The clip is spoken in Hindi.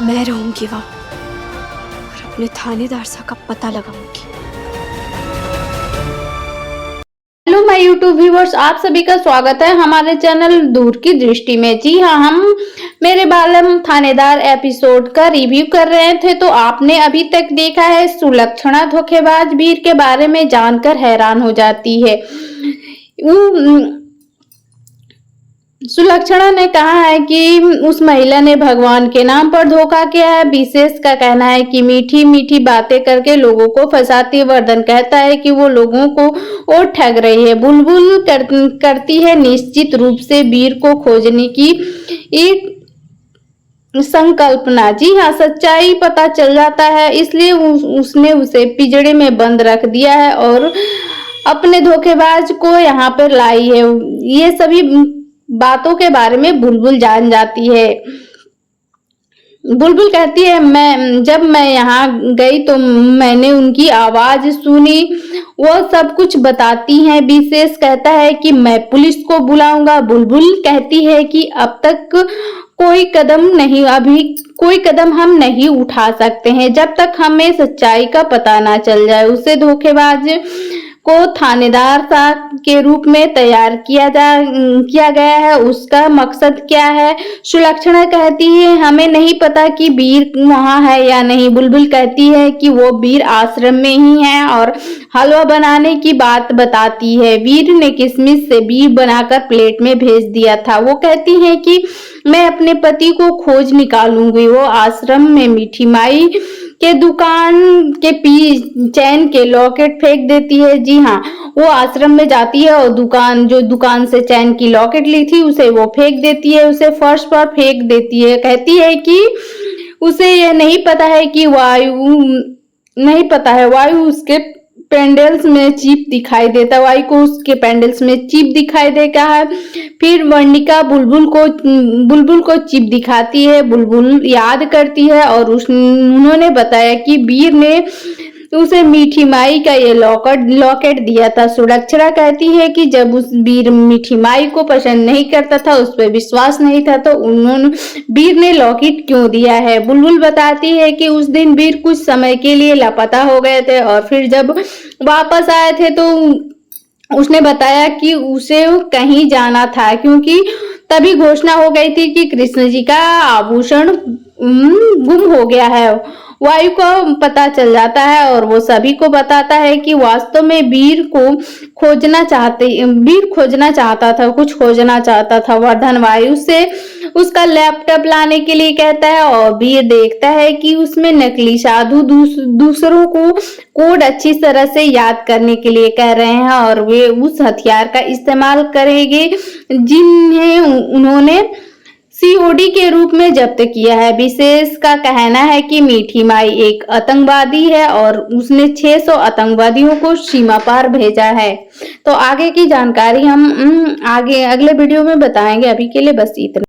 मैं रहूंगी वहां और अपने थानेदार साहब का पता लगाऊंगी। हेलो माय यूट्यूब व्यूवर्स, आप सभी का स्वागत है हमारे चैनल दूर की दृष्टि में। जी हाँ, हम मेरे बालम थानेदार एपिसोड का रिव्यू कर रहे थे, तो आपने अभी तक देखा है सुलक्षणा धोखेबाज वीर के बारे में जानकर हैरान हो जाती है। सुलक्षणा ने कहा है कि उस महिला ने भगवान के नाम पर धोखा किया है। विशेष का कहना है कि मीठी मीठी बातें करके लोगों को फंसाती है। वर्धन कहता है कि वो लोगों को और ठग रही है। बुलबुल करती है निश्चित रूप से वीर को खोजने की एक संकल्पना। जी हाँ, सच्चाई पता चल जाता है, इसलिए उसने उसे पिंजड़े में बंद रख दिया है और अपने धोखेबाज को यहाँ पर लाई है। ये सभी बातों के बारे में बुलबुल जान जाती है। बुलबुल कहती है जब मैं यहाँ गई तो मैंने उनकी आवाज सुनी, वो सब कुछ बताती हैं। विशेष कहता है कि मैं पुलिस को बुलाऊंगा। बुलबुल कहती है कि अब तक कोई कदम हम नहीं उठा सकते हैं जब तक हमें सच्चाई का पता ना चल जाए। उसे धोखेबाज को थानेदार साहब के रूप में तैयार किया गया है। उसका मकसद क्या है? सुलक्षणा कहती है हमें नहीं पता कि वीर वहां है या नहीं। बुलबुल कहती है कि वो वीर आश्रम में ही है और हलवा बनाने की बात बताती है। वीर ने किशमिश से बीर बनाकर प्लेट में भेज दिया था। वो कहती है कि मैं अपने पति को खोज निकालूंगी। वो आश्रम में मीठी माई के दुकान के चैन के लॉकेट फेंक देती है। जी हाँ, वो आश्रम में जाती है और दुकान से चैन की लॉकेट ली थी उसे वो फेंक देती है, उसे फर्श पर फेंक देती है। कहती है कि उसे यह नहीं पता है कि वायु उसके पेंडल्स में चीप दिखाई देता है। वायु को उसके पेंडल्स में चीप दिखाई देता है। फिर वर्णिका बुलबुल को चिप दिखाती है। बुलबुल याद करती है और उन्होंने बताया कि वीर ने उसे मीठी माई का ये लॉकेट दिया था। सुलक्षणा कहती है कि जब उस वीर मीठी माई को पसंद नहीं करता था, उस पर विश्वास नहीं था, तो वीर ने लॉकेट क्यों दिया है। बुलबुल बताती है कि उस दिन वीर कुछ समय के लिए लापता हो गए थे और फिर जब वापस आए थे तो उसने बताया कि उसे कहीं जाना था, क्योंकि तभी घोषणा हो गई थी कि कृष्ण जी का आभूषण गुम हो गया है। वायु को पता चल जाता है और वो सभी को बताता है कि वास्तव में वीर खोजना चाहता था। वर्धन वायु से उसका लैपटॉप लाने के लिए कहता है और वीर देखता है कि उसमें नकली साधु दूसरों को कोड अच्छी तरह से याद करने के लिए कह रहे हैं और वे उस हथियार का इस्तेमाल करेंगे जिन्हें उन्होंने सीओडी के रूप में जब्त किया है। विशेष का कहना है कि मीठी माई एक आतंकवादी है और उसने 600 आतंकवादियों को सीमा पार भेजा है। तो आगे की जानकारी हम अगले वीडियो में बताएंगे। अभी के लिए बस इतना।